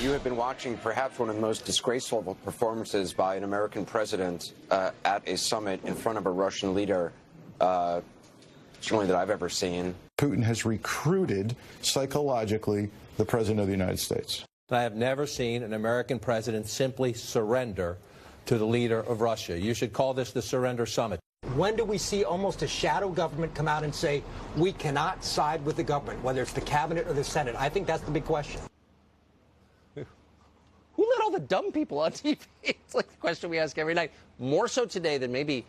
You have been watching perhaps one of the most disgraceful performances by an American president at a summit in front of a Russian leader, certainly that I've ever seen. Putin has recruited psychologically the president of the United States. I have never seen an American president simply surrender to the leader of Russia. You should call this the Surrender Summit. When do we see almost a shadow government come out and say, we cannot side with the government, whether it's the cabinet or the Senate? I think that's the big question. Who let all the dumb people on TV? It's like the question we ask every night. More so today than maybe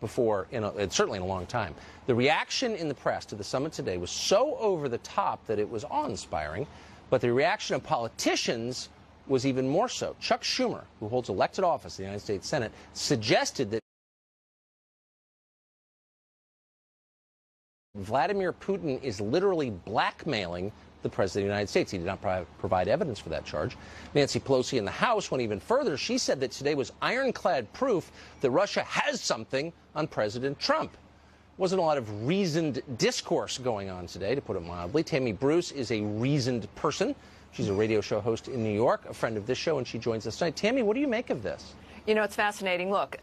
before, certainly in a long time. The reaction in the press to the summit today was so over the top that it was awe-inspiring, but the reaction of politicians was even more so. Chuck Schumer, who holds elected office in the United States Senate, suggested that Vladimir Putin is literally blackmailing the President of the United States. He did not provide evidence for that charge. Nancy Pelosi in the House went even further. She said that today was ironclad proof that Russia has something on President Trump. Wasn't a lot of reasoned discourse going on today, to put it mildly. Tammy Bruce is a reasoned person. She's a radio show host in New York, a friend of this show, and she joins us tonight. Tammy, what do you make of this? You know, it's fascinating. Look,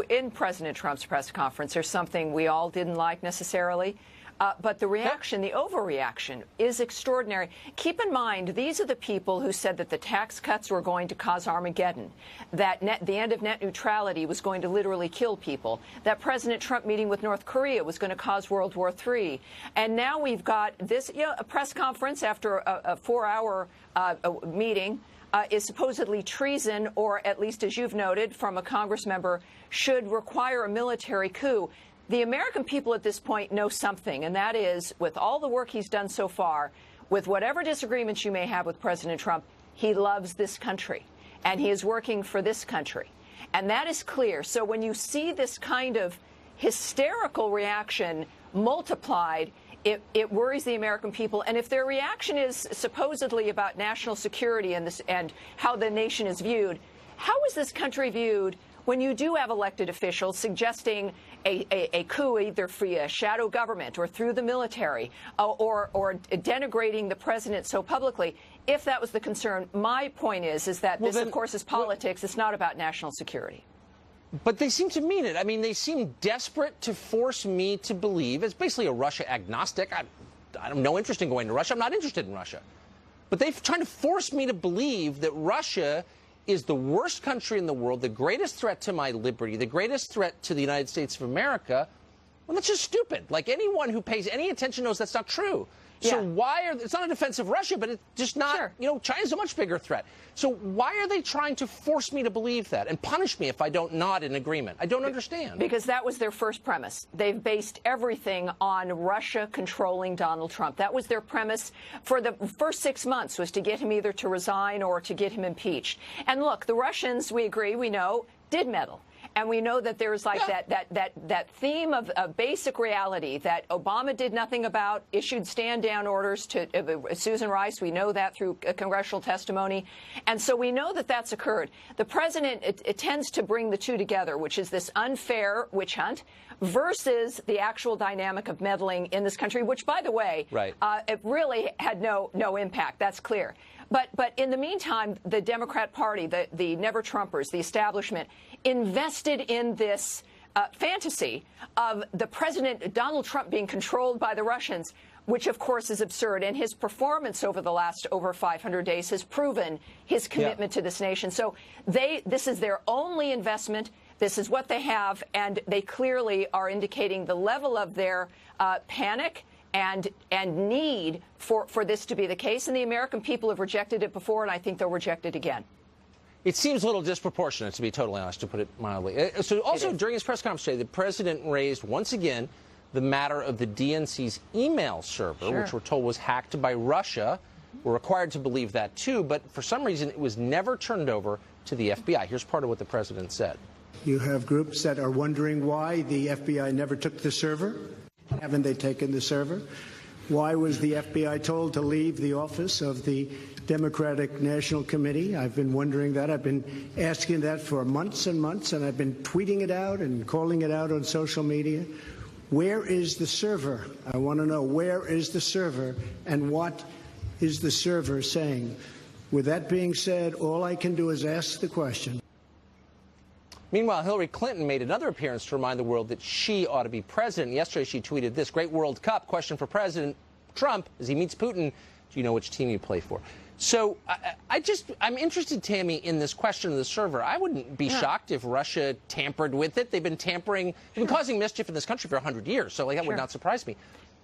in President Trump's press conference, there's something we all didn't like necessarily. But the reaction, the overreaction, is extraordinary. Keep in mind, these are the people who said that the tax cuts were going to cause Armageddon, that the end of net neutrality was going to literally kill people, that President Trump meeting with North Korea was going to cause World War III. And now we've got this, a press conference after a 4-hour meeting is supposedly treason, or at least, as you've noted, from a Congress member, should require a military coup. The American people at this point know something, and that is, with all the work he's done so far, with whatever disagreements you may have with President Trump, he loves this country, and he is working for this country. And that is clear. So when you see this kind of hysterical reaction multiplied, it worries the American people. And if their reaction is supposedly about national security and how the nation is viewed, how is this country viewed when you do have elected officials suggesting a coup, either via shadow government or through the military, or denigrating the president so publicly? If that was the concern, my point is that this, of course, is politics. It's not about national security. But they seem to mean it. I mean, they seem desperate to force me to believe. It's basically a Russia agnostic. I have no interest in going to Russia. I'm not interested in Russia. But they're trying to force me to believe that Russia is the worst country in the world, the greatest threat to my liberty, the greatest threat to the United States of America. Well, that's just stupid. Like, anyone who pays any attention knows that's not true. So why are it's not a defense of Russia, but it's just not, China's a much bigger threat. So why are they trying to force me to believe that and punish me if I don't nod in agreement? I don't understand. Because that was their first premise. They've based everything on Russia controlling Donald Trump. That was their premise for the first 6 months, was to get him either to resign or to get him impeached. And look, the Russians, we agree, we know, did meddle. And we know that there's like that theme of basic reality that Obama did nothing about, issued stand-down orders to Susan Rice. We know that through congressional testimony. And so we know that that's occurred. The president it tends to bring the two together, which is this unfair witch hunt versus the actual dynamic of meddling in this country, which, by the way, it really had no impact. That's clear. But in the meantime, the Democrat Party, the never-Trumpers, the establishment, invested in this fantasy of the president, Donald Trump, being controlled by the Russians, which, of course, is absurd. And his performance over the last over 500 days has proven his commitment to this nation. So this is their only investment. This is what they have. And they clearly are indicating the level of their panic and need for this to be the case. And the American people have rejected it before, and I think they'll reject it again. It seems a little disproportionate, to be totally honest, to put it mildly. So also during his press conference today, the president raised once again the matter of the DNC's email server, which we're told was hacked by Russia. We're required to believe that, too. But for some reason, it was never turned over to the FBI. Here's part of what the president said. You have groups that are wondering why the FBI never took the server. Haven't they taken the server? Why was the FBI told to leave the office of the Democratic National Committee? I've been wondering that. I've been asking that for months and months, and I've been tweeting it out and calling it out on social media. Where is the server? I want to know, where is the server, and what is the server saying? With that being said, all I can do is ask the question. Meanwhile, Hillary Clinton made another appearance to remind the world that she ought to be president. Yesterday, she tweeted this: "Great World Cup. Question for President Trump as he meets Putin. Do you know which team you play for?" So I'm interested, Tammy, in this question of the server. I wouldn't be shocked if Russia tampered with it. They've been causing mischief in this country for 100 years, so that would not surprise me.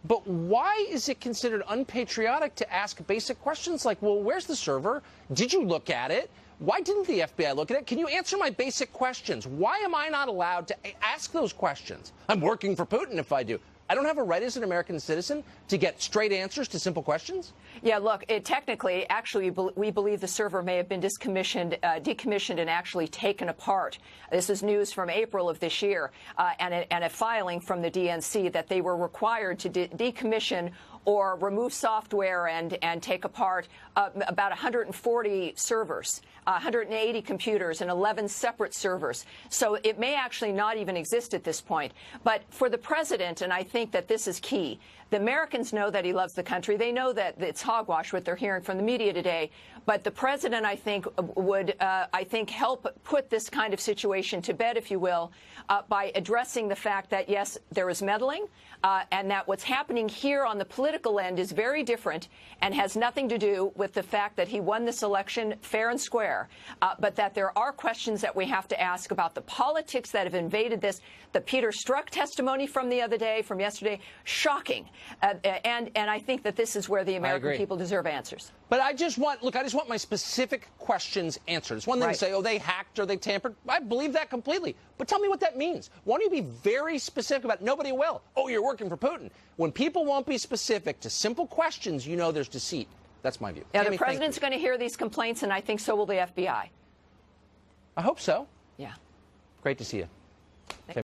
But why is it considered unpatriotic to ask basic questions like, well, where's the server? Did you look at it? Why didn't the FBI look at it? Can you answer my basic questions? Why am I not allowed to ask those questions? I'm working for Putin if I do. I don't have a right as an American citizen to get straight answers to simple questions? Yeah, look, technically, actually, we believe the server may have been decommissioned and actually taken apart. This is news from April of this year, and a filing from the DNC that they were required to decommission or remove software and take apart about 140 servers, 180 computers, and 11 separate servers. So it may actually not even exist at this point. But for the president, and I think that this is key, the Americans know that he loves the country. They know that it's hogwash what they're hearing from the media today. But the president, I think, would, help put this kind of situation to bed, if you will, by addressing the fact that, yes, there is meddling, and that what's happening here on the political end is very different and has nothing to do with the fact that he won this election fair and square, but that there are questions that we have to ask about the politics that have invaded this. The Peter Strzok testimony from yesterday, shocking. And I think that this is where the American people deserve answers. But I just want my specific questions answered. It's one thing to say, oh, they hacked or they tampered. I believe that completely. But tell me what that means. Why don't you be very specific about it? Nobody will. Oh, you're working for Putin. When people won't be specific to simple questions, you know there's deceit. That's my view. Yeah, Tammy, the president's going to hear these complaints, and I think so will the FBI. I hope so. Yeah. Great to see you.